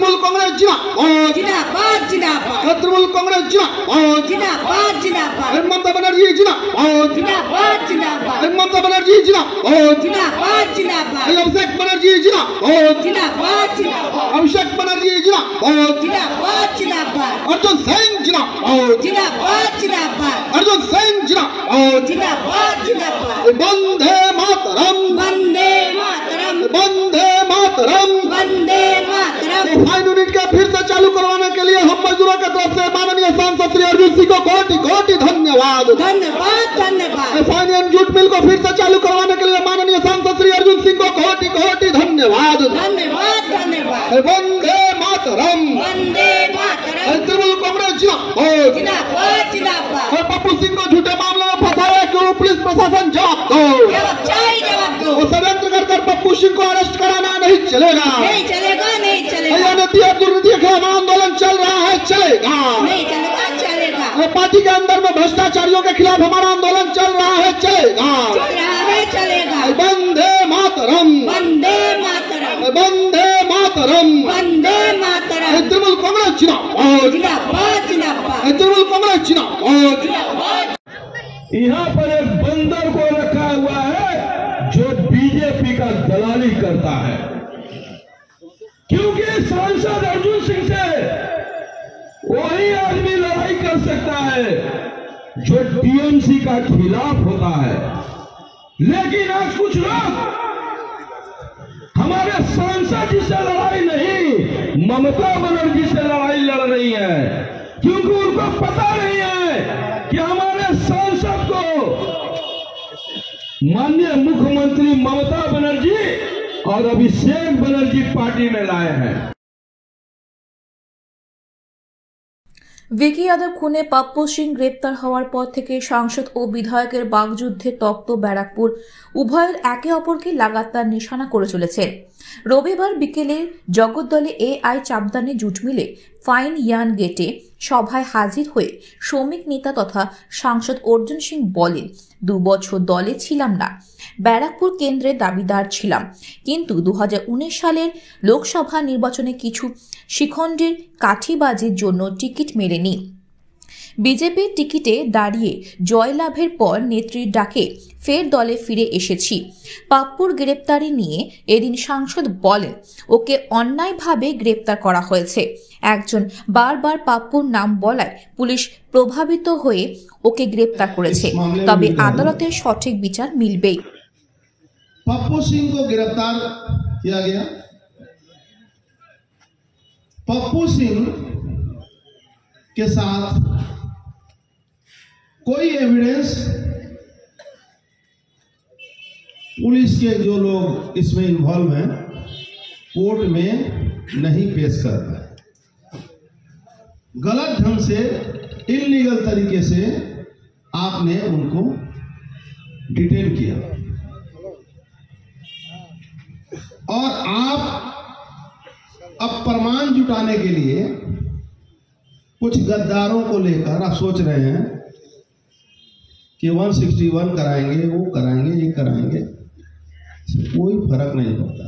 तृणमूल कांग्रेस जिंदाबाद जिंदाबाद जिंदाबाद, तृणमूल कांग्रेस जिंदाबाद जिंदाबाद जिंदाबाद, ममता बनर्जी जिंदाबाद जिंदाबाद जिंदाबाद, ममता बनर्जी जिंदाबाद जिंदाबाद जिंदाबाद, अभिषेक बनर्जी जिंदाबाद जिंदाबाद जिंदाबाद, अभिषेक बनर्जी जिंदाबाद जिंदाबाद जिंदाबाद, अर्जुन सिंह जिंदाबाद जिंदाबाद जिंदाबाद, अर्जुन सिंह जिंदाबाद जिंदाबाद जिंदाबाद, वंदे मातरम वंदे मातरम वंदे मातरम वंदे मातरम। फाइन यूनिट का फिर से चालू करवाने के लिए हम मजदूरों की तरफ से माननीय सांसद श्री अर्जुन सिंह को कोटि कोटि धन्यवाद धन्यवाद धन्यवाद। फाइन जूट मिल को फिर से चालू करवाने के लिए माननीय सांसद श्री अर्जुन सिंह को कोटि कोटि धन्यवाद धन्यवाद धन्यवाद। वंदे मातरम वंदे मातरम, तृणमूल कांग्रेस जिंदाबाद जिंदाबाद जिंदाबाद, और पप्पू सिंह को झूठे मामले में फंसाया क्यों? पुलिस प्रशासन जवाब दो, जवाब दो। षड्यंत्र कर पप्पू सिंह को अरेस्ट कराना नहीं चलेगा, नहीं चलेगा, नहीं चलेगा। अनैतिक और दुर्नीति के खिलाफ आंदोलन चल रहा है, चलेगा, नहीं चलेगा, चलेगा। पार्टी के अंदर में भ्रष्टाचारियों के खिलाफ हमारा आंदोलन चल रहा है, चलेगा, चल रहा है, चलेगा। वंदे मातरम वंदे मातरम वंदे मातरम वंदे मातरम, तृणमूल कांग्रेस जिंदाबाद जिंदाबाद जिंदाबाद, तृणमूल कांग्रेस जिंदाबाद जिंदाबाद। यहाँ पर एक बंदर को रखा हुआ है जो बीजेपी का दलाली करता है, क्योंकि सांसद अर्जुन सिंह से वही आदमी लड़ाई कर सकता है जो टीएमसी का खिलाफ होता है। लेकिन आज कुछ लोग हमारे सांसद जी से लड़ाई नहीं, ममता बनर्जी से लड़ाई लड़ रही है, क्योंकि उनको पता नहीं है कि हमारे सांसद को माननीय मुख्यमंत्री ममता बनर्जी और अभिषेक बनर्जी पार्टी में लाए हैं। ভিকি যাদব খুনে পাপ্পু সিং গ্রেপ্তার হওয়ার পর থেকে সাংসদ ও বিধায়কের বাগযুদ্ধে তপ্ত ব্যারাকপুর, উভয়ের একে অপরকে লাগাতার নিশানা করে চলেছে। রবিবার বিকেলে জগদ্দলে এআই চাপদানে জুট মিলে ফাইন ইয়ান গেটে সভায় হাজির হয়ে শ্রমিক নেতা তথা সাংসদ অর্জুন সিং বলেন, 2 বছর দলে ছিলাম না, ব্যারাকপুর কেন্দ্রে দাবিদার ছিলাম, কিন্তু 2019 সালের লোকসভা নির্বাচনে কিছু শিখণ্ডের কাঠিবাজির জন্য টিকিট মেলেনি। বিজেপির টিকিটে দাঁড়িয়ে জয়লাভের পর নেত্রীর ডাকে ফের দলে ফিরে এসেছি। পাপ্পুর গ্রেপ্তারি নিয়ে এদিন সাংসদ বলেন, ওকে অন্যায়ভাবে গ্রেপ্তার করা হয়েছে। একজন বারবার পাপ্পুর নাম বলায় পুলিশ প্রভাবিত হয়ে ওকে গ্রেপ্তার করেছে, তবে আদালতের সঠিক বিচার মিলবেই। पप्पू सिंह को गिरफ्तार किया गया। पप्पू सिंह के साथ कोई एविडेंस पुलिस के जो लोग इसमें इन्वॉल्व हैं कोर्ट में नहीं पेश कर पाए। गलत ढंग से, इलीगल तरीके से आपने उनको डिटेन किया और आप अब प्रमाण जुटाने के लिए कुछ गद्दारों को लेकर आप सोच रहे हैं कि 161 कराएंगे, वो कराएंगे, ये कराएंगे, कोई फर्क नहीं पड़ता।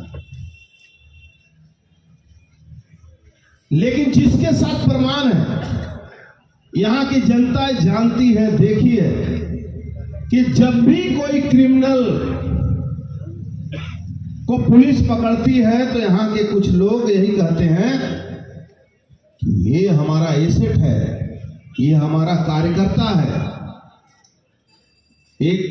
लेकिन जिसके साथ प्रमाण है, यहां की जनता जानती है, देखी है कि जब भी कोई क्रिमिनल को पुलिस पकड़ती है तो यहां के कुछ लोग यही कहते हैं कि ये हमारा एसेट है, ये हमारा कार्यकर्ता है। एक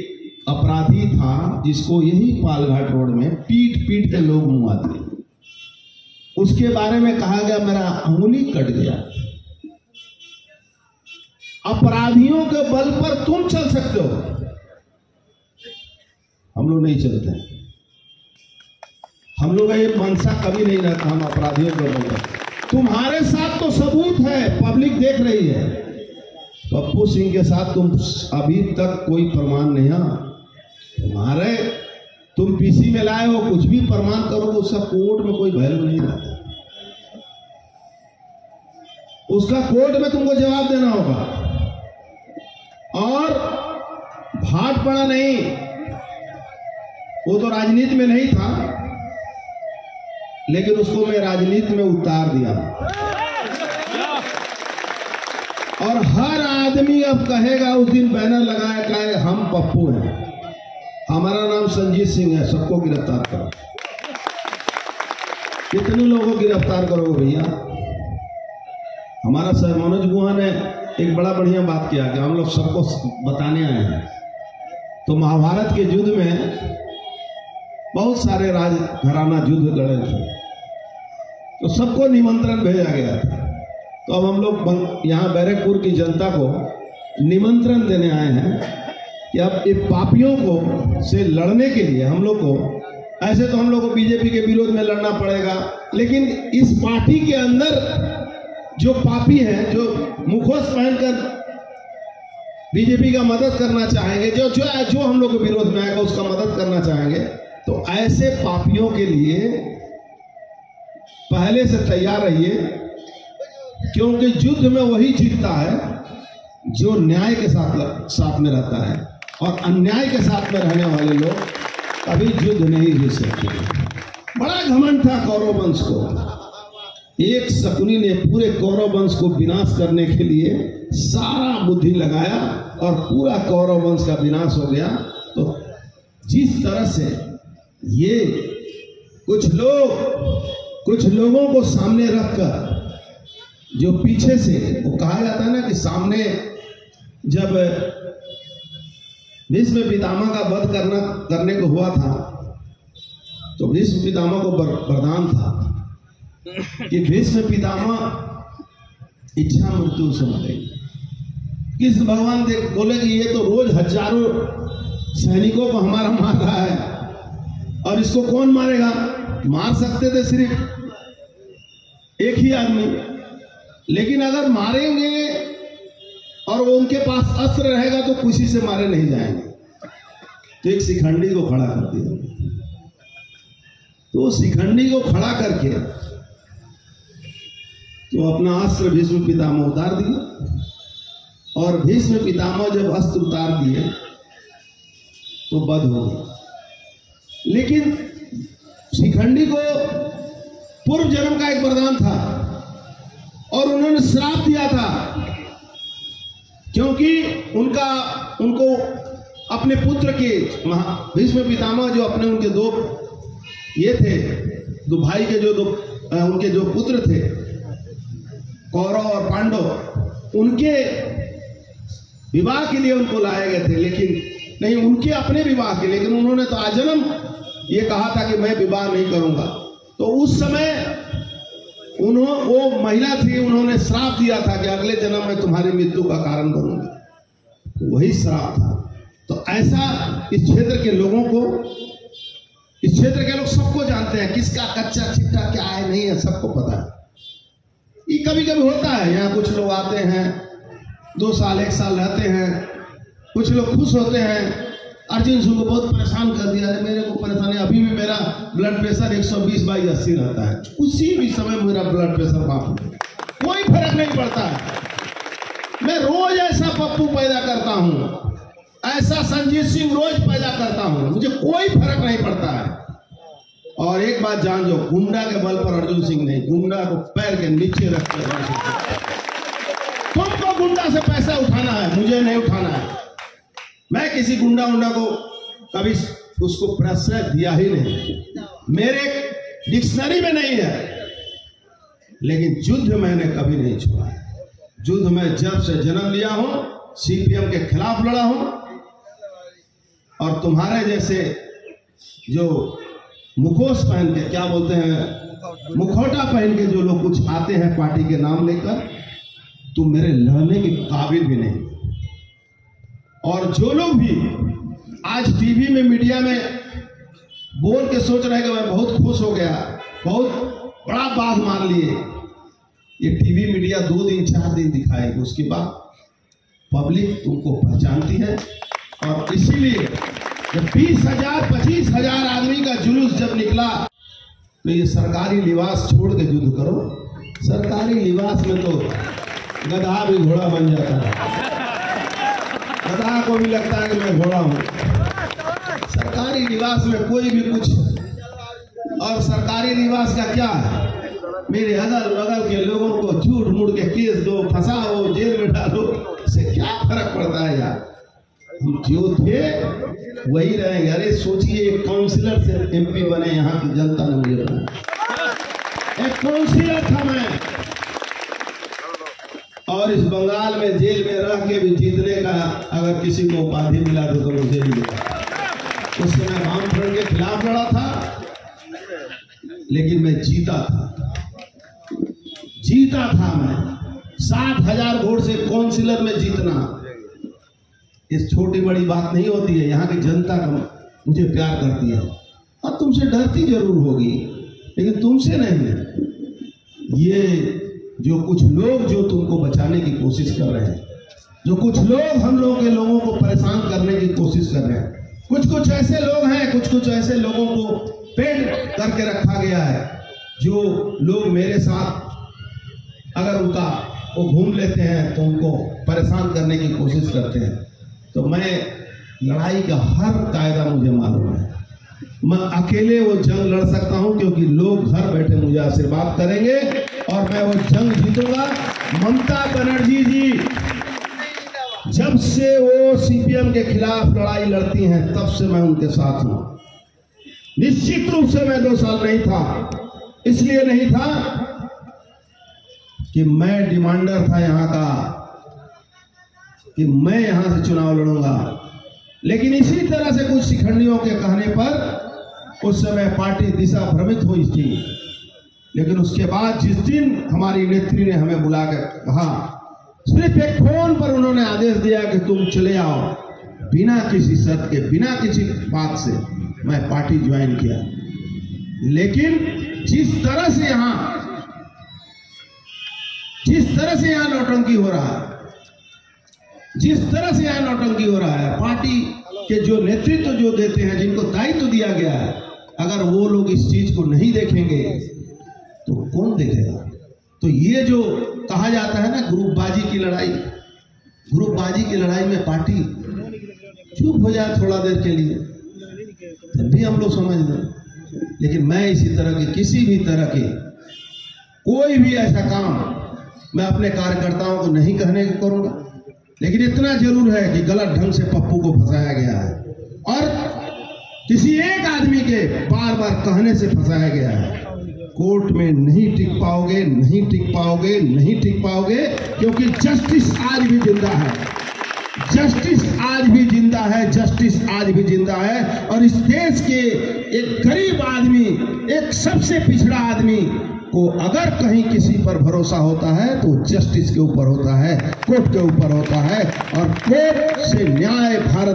अपराधी था जिसको यही पालघाट रोड में पीट पीट के लोग मुआते, उसके बारे में कहा गया मेरा अंगुली कट गया। अपराधियों के बल पर तुम चल सकते हो, हम लोग नहीं चलते हैं। हम लोग का ये मनसा कभी नहीं रहता हम अपराधियों को बोलते। तुम्हारे साथ तो सबूत है, पब्लिक देख रही है। पप्पू सिंह के साथ तुम अभी तक कोई प्रमाण नहीं है। तुम्हारे तुम पीसी में लाए हो, कुछ भी प्रमाण करो उसका कोर्ट में कोई वैल्यू नहीं रहता। उसका कोर्ट में तुमको जवाब देना होगा और भाट पड़ा नहीं, वो तो राजनीति में नहीं था, लेकिन उसको मैं राजनीति में उतार दिया। और हर आदमी अब कहेगा, उस दिन बैनर लगाया कहे हम पप्पू हैं, हमारा नाम संजीत सिंह है, सबको गिरफ्तार करो। कितने लोगों को गिरफ्तार करोगे भैया? हमारा सर मनोज गुहा ने एक बड़ा बढ़िया बात किया कि हम लोग सबको बताने आए हैं। तो महाभारत के युद्ध में बहुत सारे राजघराना युद्ध लड़े थे, तो सबको निमंत्रण भेजा गया था। तो अब हम लोग यहाँ बैरकपुर की जनता को निमंत्रण देने आए हैं कि अब इन पापियों को से लड़ने के लिए हम लोग को, ऐसे तो हम लोग को बीजेपी के विरोध में लड़ना पड़ेगा, लेकिन इस पार्टी के अंदर जो पापी हैं, जो मुखोश पहनकर बीजेपी का मदद करना चाहेंगे, जो हम लोग के विरोध में आएगा उसका मदद करना चाहेंगे, तो ऐसे पापियों के लिए पहले से तैयार रहिए, क्योंकि युद्ध में वही जीतता है जो न्याय के साथ में रहता है, और अन्याय के साथ में रहने वाले लोग कभी युद्ध नहीं जीत सकते। बड़ा घमंड था कौरव वंश को। एक शकुनी ने पूरे कौरव वंश को विनाश करने के लिए सारा बुद्धि लगाया और पूरा कौरव वंश का विनाश हो गया। तो जिस तरह से ये कुछ लोगों को सामने रखकर, जो पीछे से, वो कहा जाता है ना कि सामने जब भीष्म पितामह का वध करने को हुआ था, तो भीष्म पितामह को वरदान था कि भीष्म पितामह इच्छा मृत्यु से मरेंगे। कृष्ण भगवान बोले कि ये तो रोज हजारों सैनिकों को हमारा मार रहा है, और इसको कौन मारेगा? मार सकते थे सिर्फ एक ही आदमी, लेकिन अगर मारेंगे और वो उनके पास अस्त्र रहेगा तो किसी से मारे नहीं जाएंगे। तो एक शिखंडी को खड़ा कर दिया। तो शिखंडी को खड़ा करके तो अपना अस्त्र भीष्म पितामह उतार दिया, और भीष्म पितामह जब अस्त्र उतार दिए तो वध हो गया। लेकिन शिखंडी को पूर्व जन्म का एक वरदान था, और उन्होंने श्राप दिया था, क्योंकि उनको अपने पुत्र के भीष्म पितामह जो अपने उनके दो ये थे, दो भाई के उनके जो पुत्र थे, कौरव और पांडव, उनके विवाह के लिए उनको लाए गए थे, लेकिन नहीं उनके अपने विवाह के, लेकिन उन्होंने तो आजन्म ये कहा था कि मैं विवाह नहीं करूंगा। तो उस समय वो महिला थी, उन्होंने श्राप दिया था कि अगले जन्म में तुम्हारी मृत्यु का कारण बनूंगी। तो वही श्राप था। तो ऐसा इस क्षेत्र के लोगों को, इस क्षेत्र के लोग सबको जानते हैं, किसका कच्चा चिट्टा क्या है नहीं है, सबको पता है। ये कभी कभी होता है, यहाँ कुछ लोग आते हैं 2 साल 1 साल रहते हैं, कुछ लोग खुश होते हैं, अर्जुन सिंह को बहुत परेशान कर दिया है, मेरे को परेशानी, अभी भी मेरा ब्लड प्रेशर 120/80 रहता है, उसी भी समय मेरा ब्लड प्रेशर माफ हो गया, कोई फर्क नहीं पड़ता है। मैं रोज ऐसा पप्पू पैदा करता हूँ, ऐसा संजीत सिंह रोज पैदा करता हूँ, मुझे कोई फर्क नहीं पड़ता है। और एक बात जान जो, गुंडा के बल पर अर्जुन सिंह नहीं, गुंडा को पैर के नीचे रखकर तुमको गुंडा से पैसा उठाना है, मुझे नहीं उठाना है। मैं किसी गुंडा को कभी उसको प्रश्रय दिया ही नहीं, मेरे डिक्शनरी में नहीं है। लेकिन युद्ध मैंने कभी नहीं छोड़ा। युद्ध में जब से जन्म लिया हूं, सीपीएम के खिलाफ लड़ा हूं, और तुम्हारे जैसे जो मुखोश पहन के, क्या बोलते हैं, मुखौटा पहन के जो लोग कुछ आते हैं पार्टी के नाम लेकर, तुम मेरे लड़ने के काबिल भी नहीं। और जो लोग भी आज टीवी में, मीडिया में बोल के सोच रहे हैं कि मैं बहुत खुश हो गया, बहुत बड़ा बात मान लिए, ये टीवी मीडिया 2 दिन 4 दिन दिखाएगी, उसके बाद पब्लिक तुमको पहचानती है। और इसीलिए जब 20,000 25,000 आदमी का जुलूस जब निकला, तो ये सरकारी लिबास छोड़ के युद्ध करो। सरकारी लिबास में तो गधा भी घोड़ा बन जाता है, गधा को भी लगता है कि मैं घोड़ा हूं। सरकारी लिबास में कोई भी कुछ और सरकारी निवास का क्या है? मेरे अगल बगल के लोगों को झूठ मूठ के केस दो, फंसाओ, जेल में डालो, इससे क्या फर्क पड़ता है यार? हम जो थे वही रहेंगे। अरे सोचिए, एक काउंसिलर से एमपी बने, यहाँ की जनता ने मुझे बनाया। एक काउंसिलर था मैं, और इस बंगाल में जेल में रह के भी जीतने का अगर किसी को उपाधि मिला तो मुझे ही मिला। उस समय वामफ्रंट के खिलाफ लड़ा था, लेकिन मैं जीता था मैं 7,000 वोट से काउंसिलर में जीतना इस छोटी बड़ी बात नहीं होती है। यहाँ की जनता का मुझे प्यार करती है और तुमसे डरती जरूर होगी, लेकिन तुमसे नहीं। ये जो कुछ लोग जो तुमको बचाने की कोशिश कर रहे हैं, जो कुछ लोग हम लोगों के लोगों को परेशान करने की कोशिश कर रहे हैं, कुछ ऐसे लोग हैं, कुछ ऐसे लोगों को पेड़ करके रखा गया है, जो लोग मेरे साथ अगर उनका वो घूम लेते हैं तो उनको परेशान करने की कोशिश करते हैं। तो मैं लड़ाई का हर कायदा मुझे मालूम है। मैं अकेले वो जंग लड़ सकता हूं, क्योंकि लोग घर बैठे मुझे आशीर्वाद करेंगे और मैं वो जंग जीतूंगा। ममता बनर्जी जी जब से वो सीपीएम के खिलाफ लड़ाई लड़ती हैं, तब से मैं उनके साथ हूं। निश्चित रूप से मैं 2 साल नहीं था, इसलिए नहीं था कि मैं डिमांडर था यहाँ का, कि मैं यहां से चुनाव लड़ूंगा। लेकिन इसी तरह से कुछ शिखंडियों के कहने पर उस समय पार्टी दिशा भ्रमित हुई थी। लेकिन उसके बाद जिस दिन हमारी नेत्री ने हमें बुलाकर कहा, सिर्फ एक फोन पर उन्होंने आदेश दिया कि तुम चले आओ, बिना किसी शर्त के, बिना किसी बात से मैं पार्टी ज्वाइन किया। लेकिन जिस तरह से यहाँ नौटंकी हो रहा है, पार्टी के जो नेतृत्व जो देते हैं, जिनको दायित्व दिया गया है, अगर वो लोग इस चीज को नहीं देखेंगे तो कौन देखेगा? तो ये जो कहा जाता है ना ग्रुपबाजी की लड़ाई में पार्टी चुप हो जाए थोड़ा देर के लिए, तब भी हम लोग समझ लें। लेकिन मैं इसी तरह के किसी भी तरह के कोई भी ऐसा काम मैं अपने कार्यकर्ताओं को नहीं कहने को करूंगा। लेकिन इतना जरूर है कि गलत ढंग से पप्पू को फंसाया गया है, और किसी एक आदमी के बार बार कहने से फंसाया गया है। कोर्ट में नहीं टिक पाओगे, क्योंकि जस्टिस आज भी जिंदा है, और इस देश के एक गरीब आदमी, एक सबसे पिछड़ा आदमी को अगर कहीं किसी पर भरोसा होता है तो जस्टिस के ऊपर होता है, कोर्ट के ऊपर होता है, और कोर्ट से न्याय भारत